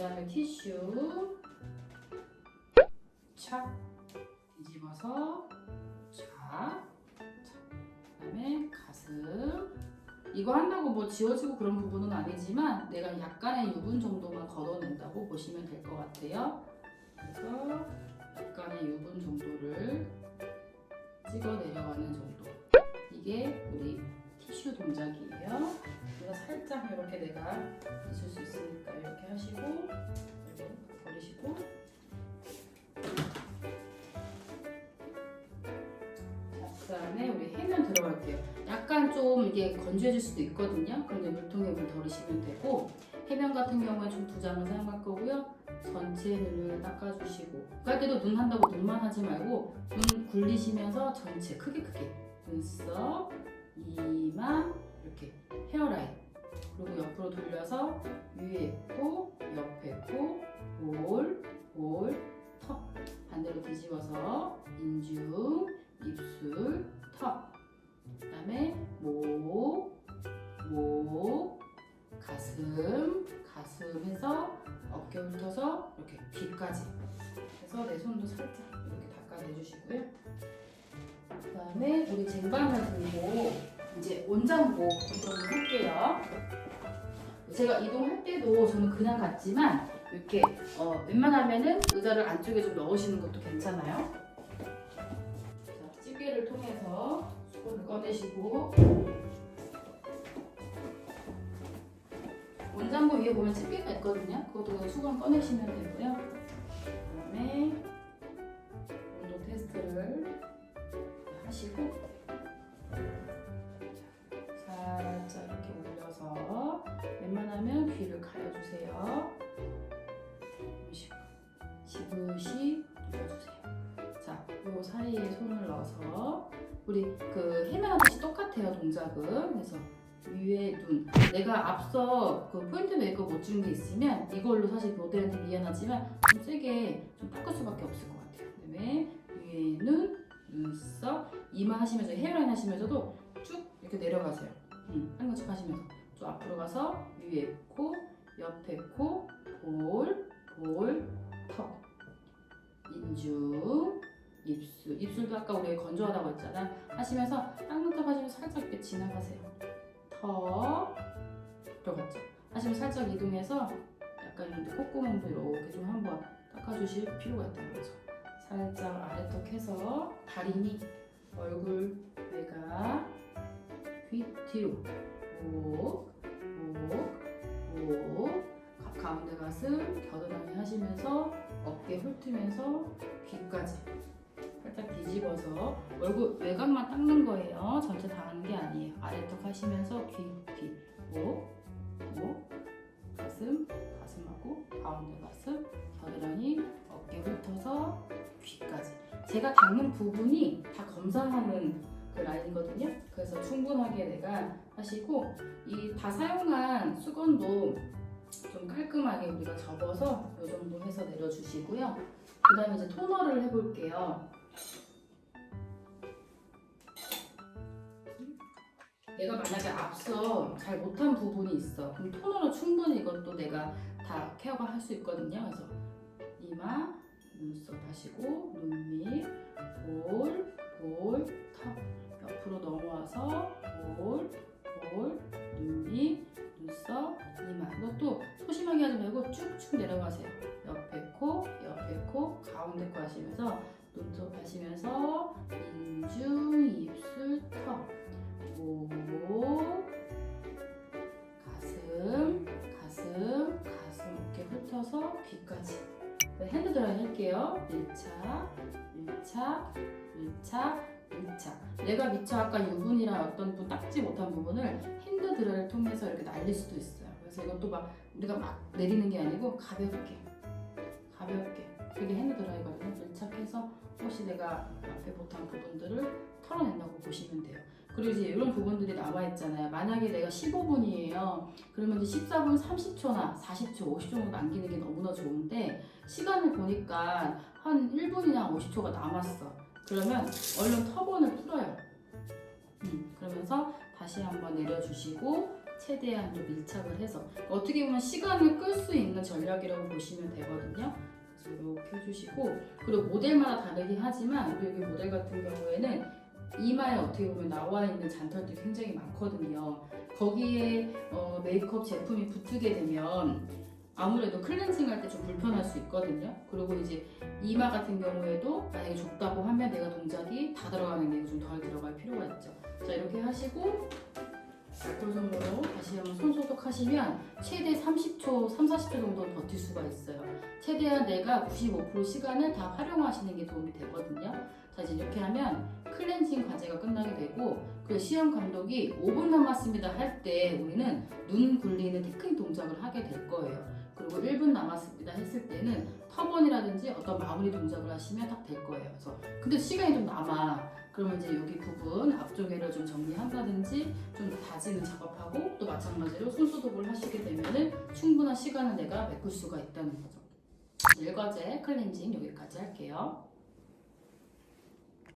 다음에 티슈 착 뒤집어서 쫙. 그 다음에 가슴. 이거 한다고 뭐 지워지고 그런 부분은 아니지만 내가 약간의 유분 정도만 걷어낸다고 보시면 될 것 같아요. 그래서 약간의 유분 정도를 찍어 내려가는 정도. 이게 우리 티슈 동작이에요. 그래서 살짝 이렇게 내가 있을 수 있으니까 이렇게 하시고 이렇게 버리시고. 그 다음에 우리 해면 들어갈게요. 약간 좀 이게 건조해질 수도 있거든요. 그런데 물통에 물 덜으시면 되고, 해면 같은 경우에 좀 2장을 사용할 거고요. 전체 눈을 닦아주시고, 할 때도 눈 한다고 눈만 하지 말고 눈 굴리시면서 전체 크게 눈썹, 이마, 이렇게 헤어라인, 그리고 옆으로 돌려서 위에 코, 옆에 코, 볼, 턱 반대로 뒤집어서 인중, 입술, 턱, 그 다음에 목, 가슴에서 어깨 훑어서 이렇게 귀까지 해서 내 손도 살짝 이렇게 닦아내주시고요. 그 다음에 우리 쟁반을 들고 이제 온장복 이동을 할게요. 제가 이동할 때도 저는 그냥 갔지만 이렇게 웬만하면은 의자를 안쪽에 좀 넣으시는 것도 괜찮아요. 자, 찌개를 통해서 수건을 꺼내시고, 온장복 위에 보면 집게가 있거든요. 그것도 수건 꺼내시면 되고요. 그 다음에 온도 테스트를 하시고, 살짝 이렇게 올려서 웬만하면 귀를 가려주세요. 지그시 눌러주세요. 자, 요 사이에 손을 넣어서 우리 그 해면하듯이 똑같아요, 동작은. 그래서 위에 눈. 내가 앞서 그 포인트 메이크업 못 준 게 있으면 이걸로 사실 모델한테 미안하지만 좀 세게 좀 닦을 수밖에 없을 것 같아요. 그다음에 위에 눈, 눈썹, 이마 하시면서 헤어라인 하시면서도 쭉 이렇게 내려가세요. 하는 것처럼 하시면서 좀 앞으로 가서 위에 코, 옆에 코, 볼, 턱, 인중, 입술도 아까 우리 건조하다고 했잖아. 하시면서 닦는 척 하시면서 살짝 이렇게 지나가세요. 턱 들어갔죠? 하시면 살짝 이동해서 약간 이런데 콧구멍도 이렇게 좀 한번 닦아주실 필요가 있다는 거죠. 살짝 아래턱 해서 다리, 얼굴, 외곽, 귀 뒤로, 목, 가운데 가슴, 겨드랑이 하시면서 어깨 훑으면서 귀까지 살짝 뒤집어서 얼굴 외곽만 닦는 거예요. 전체 다 하는 게 아니에요. 아래턱 하시면서 귀, 목, 가슴하고 가운데 가슴, 겨드랑이, 어깨 훑어서 귀까지. 제가 닦는 부분이 다 검사하는 그 라인이거든요. 그래서 충분하게 내가 하시고, 이 다 사용한 수건도 좀 깔끔하게 우리가 접어서 이 정도 해서 내려주시고요. 그 다음에 이제 토너를 해볼게요. 내가 만약에 앞서 잘 못한 부분이 있어. 그럼 토너로 충분히 이것도 내가 다 케어가 할 수 있거든요. 그래서 이마, 눈썹 하시고, 눈밑, 볼, 턱. 옆으로 넘어와서 눈밑, 눈썹, 이마. 이것도 소심하게 하지 말고 쭉쭉 내려가세요. 옆에 코, 가운데 코 하시면서 눈썹 하시면서 인중, 입술, 턱, 목, 가슴, 어깨 훑어서 귀까지. 핸드 드라이 할게요. 밀착. 내가 미처 아까 유분이랑 어떤 분 닦지 못한 부분을 핸드 드라이를 통해서 이렇게 날릴 수도 있어요. 그래서 이것도 막 우리가 막 내리는 게 아니고 가볍게 그게 핸드 드라이거든요. 밀착해서 혹시 내가 앞에 못한 부분들을 털어낸다고 보시면 돼요. 그리고 이제 이런 부분들이 남아있잖아요. 만약에 내가 15분이에요. 그러면 이제 14분 30초나 40초, 50초 정도 남기는 게 너무나 좋은데, 시간을 보니까 한 1분이나 50초가 남았어. 그러면 얼른 터본을 풀어요. 그러면서 다시 한번 내려주시고, 최대한 좀 밀착을 해서 어떻게 보면 시간을 끌 수 있는 전략이라고 보시면 되거든요. 그래서 이렇게 해주시고, 그리고 모델마다 다르긴 하지만 우리 여기 모델 같은 경우에는 이마에 어떻게 보면 나와 있는 잔털들이 굉장히 많거든요. 거기에 메이크업 제품이 붙게 되면 아무래도 클렌징 할 때 좀 불편할 수 있거든요. 그리고 이제 이마 같은 경우에도 만약에 좁다고 하면 내가 동작이 다 들어가는 게 좀 덜 들어갈 필요가 있죠. 자, 이렇게 하시고 알콜 솜으로 다시 한번 손 소독하시면 최대 30초, 3, 40초 정도 버틸 수가 있어요. 최대한 내가 95% 시간을 다 활용하시는 게 도움이 되거든요. 자, 이제 이렇게 하면 클렌징 과제가 끝나게 되고, 그 시험 감독이 5분 남았습니다 할 때 우리는 눈 굴리는 테크닉 동작을 하게 될 거예요. 그리고 1분 남았습니다 했을 때는 터번이라든지 어떤 마무리 동작을 하시면 딱 될 거예요. 그래서 근데 시간이 좀 남아. 그러면 이제 여기 부분 앞쪽에를 좀 정리한다든지 좀 다지는 작업하고, 또 마찬가지로 손 소독을 하시게 되면은 충분한 시간을 내가 메꿀 수가 있다는 거죠. 일과제 클렌징 여기까지 할게요.